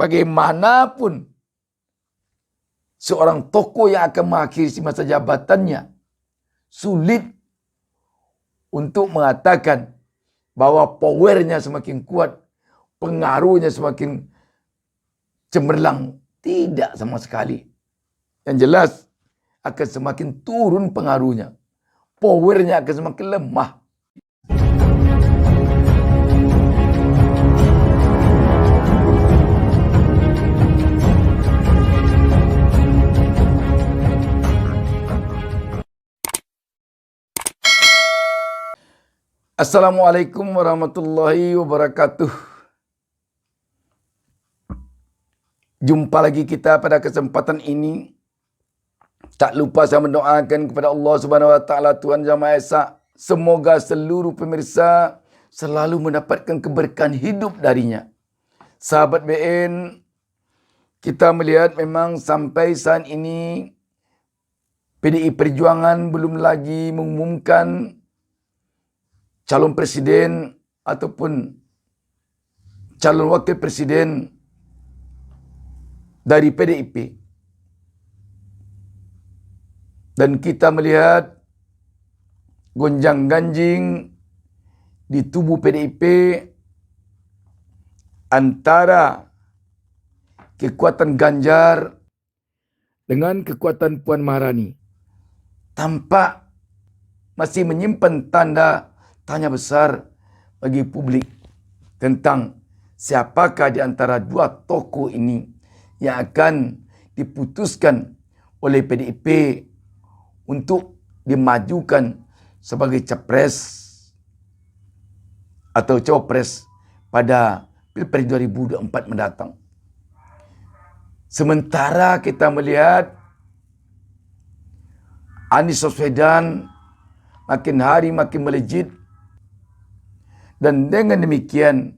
bagaimanapun seorang tokoh yang akan mengakhiri masa jabatannya, sulit untuk mengatakan bahwa powernya semakin kuat, pengaruhnya semakin cemerlang. Tidak sama sekali. Yang jelas akan semakin turun pengaruhnya. Powernya akan semakin lemah. Assalamualaikum warahmatullahi wabarakatuh. Jumpa lagi kita pada kesempatan ini. Tak lupa saya mendoakan kepada Allah Subhanahu Wa Taala, Tuhan Yang Maha Esa, semoga seluruh pemirsa selalu mendapatkan keberkahan hidup darinya. Sahabat BN, kita melihat memang sampai saat ini PDI Perjuangan belum lagi mengumumkan calon presiden ataupun calon wakil presiden dari PDIP. Dan kita melihat gonjang-ganjing di tubuh PDIP antara kekuatan Ganjar dengan kekuatan Puan Maharani. Tampak masih menyimpan tanya besar bagi publik tentang siapakah di antara dua tokoh ini yang akan diputuskan oleh PDIP untuk dimajukan sebagai capres atau cawapres pada Pilpres 2024 mendatang. Sementara kita melihat Anies Baswedan makin hari makin melejit. Dan dengan demikian,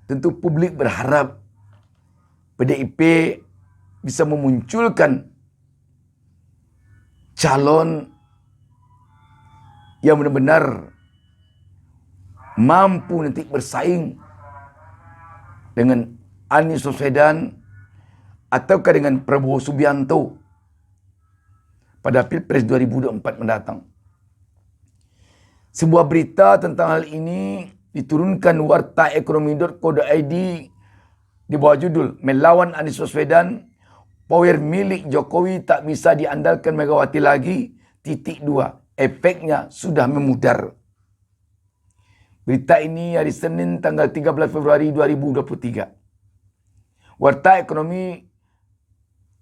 tentu publik berharap PDIP bisa memunculkan calon yang benar-benar mampu nanti bersaing dengan Anies Baswedan ataukah dengan Prabowo Subianto pada Pilpres 2024 mendatang. Sebuah berita tentang hal ini diturunkan wartaekonomi.co.id di bawah judul "Melawan Anies Baswedan, power milik Jokowi tak bisa diandalkan Megawati lagi, .. efeknya sudah memudar." Berita ini hari Senin tanggal 13 Februari 2023. Warta Ekonomi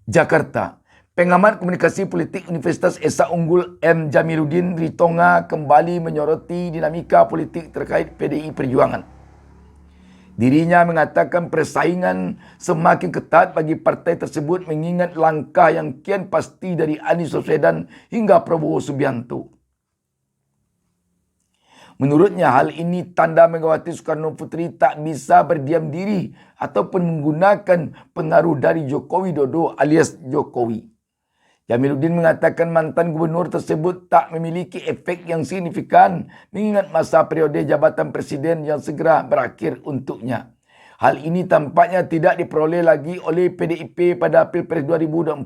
Jakarta. Pengamat komunikasi politik Universitas Esa Unggul M. Jamiluddin Ritonga kembali menyoroti dinamika politik terkait PDI Perjuangan. Dirinya mengatakan persaingan semakin ketat bagi partai tersebut mengingat langkah yang kian pasti dari Anies Baswedan hingga Prabowo Subianto. Menurutnya hal ini tanda Megawati Soekarno Putri tak bisa berdiam diri ataupun menggunakan pengaruh dari Joko Widodo alias Jokowi. Jamiluddin mengatakan mantan gubernur tersebut tak memiliki efek yang signifikan mengingat masa periode jabatan presiden yang segera berakhir untuknya. Hal ini tampaknya tidak diperoleh lagi oleh PDIP pada Pilpres 2024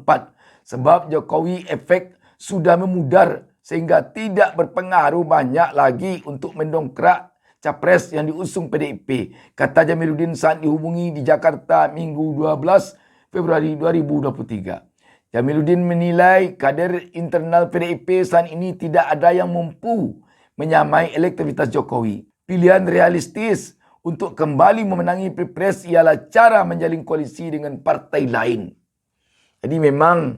sebab Jokowi efek sudah memudar sehingga tidak berpengaruh banyak lagi untuk mendongkrak capres yang diusung PDIP, kata Jamiluddin saat dihubungi di Jakarta Minggu 12 Februari 2023. Jamiluddin menilai kader internal PDIP saat ini tidak ada yang mampu menyamai elektabilitas Jokowi. Pilihan realistis untuk kembali memenangi Pilpres ialah cara menjalin koalisi dengan partai lain. Jadi memang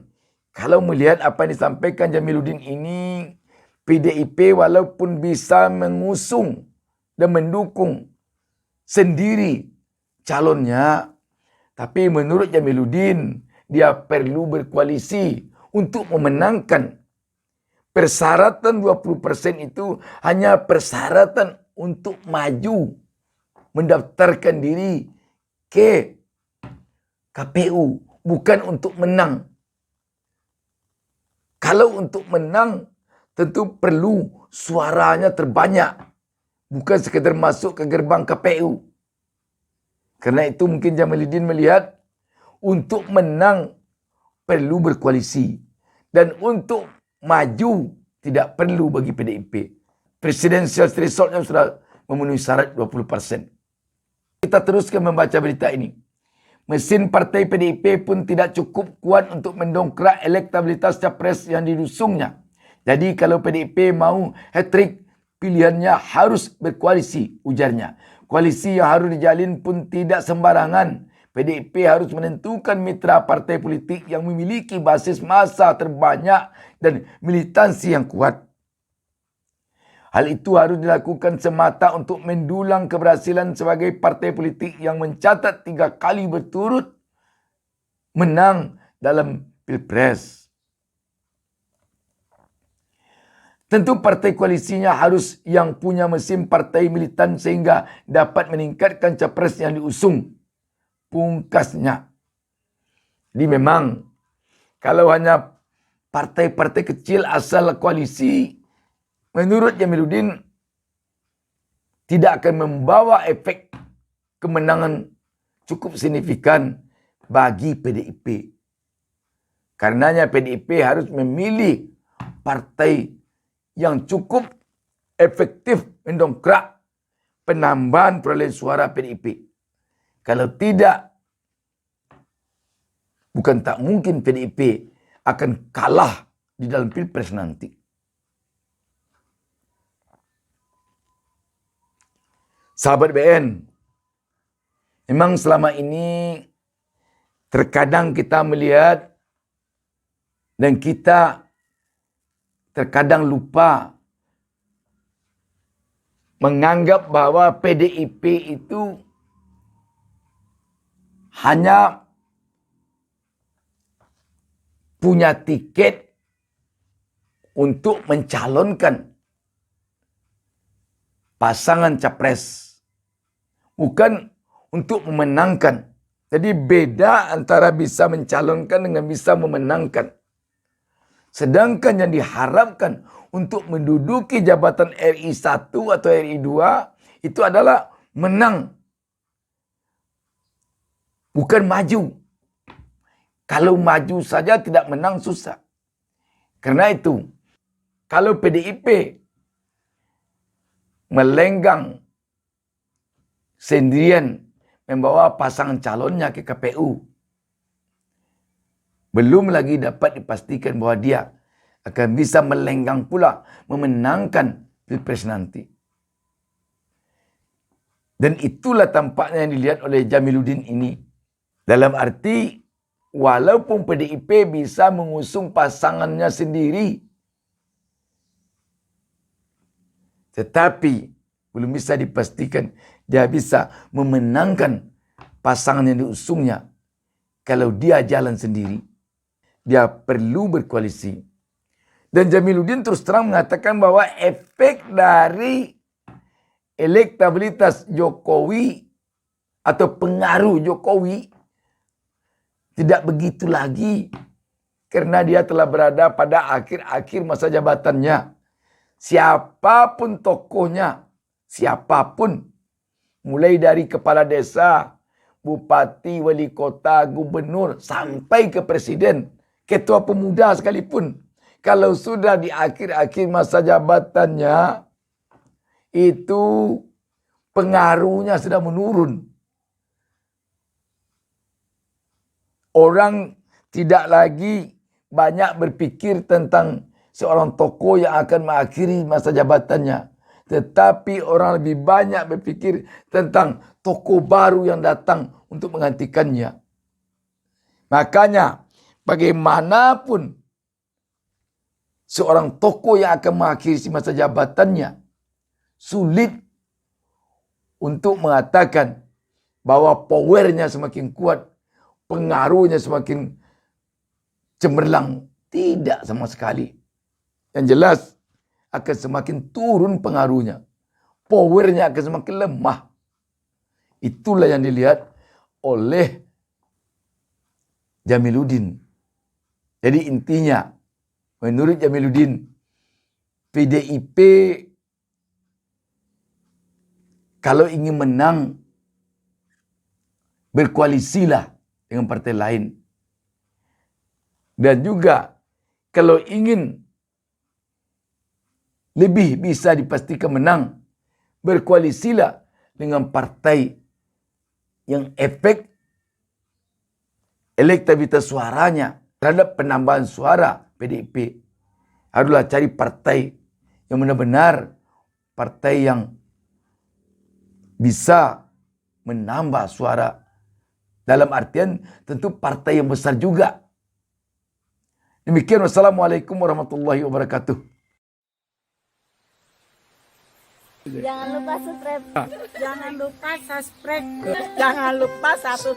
kalau melihat apa yang disampaikan Jamiluddin ini, PDIP walaupun bisa mengusung dan mendukung sendiri calonnya, tapi menurut Jamiluddin dia perlu berkoalisi untuk memenangkan. Persyaratan 20% itu hanya persyaratan untuk maju mendaftarkan diri ke KPU, bukan untuk menang. Kalau untuk menang tentu perlu suaranya terbanyak, bukan sekedar masuk ke gerbang KPU. Karena itu mungkin Jamiluddin melihat untuk menang perlu berkoalisi. Dan untuk maju tidak perlu bagi PDIP. Presidential threshold yang sudah memenuhi syarat 20%. Kita teruskan membaca berita ini. Mesin partai PDIP pun tidak cukup kuat untuk mendongkrak elektabilitas capres yang didusungnya. Jadi kalau PDIP mau hat-trick, pilihannya harus berkoalisi, ujarnya. Koalisi yang harus dijalin pun tidak sembarangan. PDIP harus menentukan mitra partai politik yang memiliki basis massa terbanyak dan militansi yang kuat. Hal itu harus dilakukan semata untuk mendulang keberhasilan sebagai partai politik yang mencatat 3 kali berturut menang dalam Pilpres. Tentu partai koalisinya harus yang punya mesin partai militan sehingga dapat meningkatkan capres yang diusung. Pungkasnya. Jadi memang kalau hanya partai-partai kecil asal koalisi, menurut Jamiluddin tidak akan membawa efek kemenangan cukup signifikan bagi PDIP. Karenanya PDIP harus memilih partai yang cukup efektif mendongkrak penambahan perolehan suara PDIP. Kalau tidak, bukan tak mungkin PDIP akan kalah di dalam Pilpres nanti. Sahabat BN, memang selama ini terkadang kita melihat dan kita terkadang lupa menganggap bahwa PDIP itu hanya punya tiket untuk mencalonkan pasangan capres, bukan untuk memenangkan. Jadi beda antara bisa mencalonkan dengan bisa memenangkan. Sedangkan yang diharapkan untuk menduduki jabatan RI 1 atau RI 2 itu adalah menang, bukan maju. Kalau maju saja tidak menang susah. Karena itu, kalau PDIP melenggang sendirian membawa pasangan calonnya ke KPU, belum lagi dapat dipastikan bahwa dia akan bisa melenggang pula memenangkan Pilpres nanti. Dan itulah tampaknya yang dilihat oleh Jamiluddin ini. Dalam arti, walaupun PDIP bisa mengusung pasangannya sendiri, tetapi belum bisa dipastikan dia bisa memenangkan pasangan yang diusungnya. Kalau dia jalan sendiri, dia perlu berkoalisi. Dan Jamiluddin terus terang mengatakan bahwa efek dari elektabilitas Jokowi atau pengaruh Jokowi tidak begitu lagi karena dia telah berada pada akhir-akhir masa jabatannya. Siapapun tokohnya, siapapun, mulai dari kepala desa, bupati, wali kota, gubernur, sampai ke presiden, ketua pemuda sekalipun, kalau sudah di akhir-akhir masa jabatannya, itu pengaruhnya sudah menurun. Orang tidak lagi banyak berpikir tentang seorang tokoh yang akan mengakhiri masa jabatannya. Tetapi orang lebih banyak berpikir tentang tokoh baru yang datang untuk menggantikannya. Makanya bagaimanapun seorang tokoh yang akan mengakhiri masa jabatannya, sulit untuk mengatakan bahwa powernya semakin kuat, pengaruhnya semakin cemerlang. Tidak sama sekali. Yang jelas akan semakin turun pengaruhnya. Powernya akan semakin lemah. Itulah yang dilihat oleh Jamiluddin. Jadi intinya, menurut Jamiluddin, PDIP kalau ingin menang, berkoalisilah dengan partai lain. Dan juga kalau ingin lebih bisa dipastikan menang, berkoalisilah dengan partai yang efek elektabilitas suaranya terhadap penambahan suara PDIP. Haruslah cari partai yang benar-benar partai yang bisa menambah suara. Dalam artian tentu partai yang besar juga. Demikian, wassalamualaikum warahmatullahi wabarakatuh. Jangan lupa subscribe. Jangan lupa subscribe. Jangan lupa satu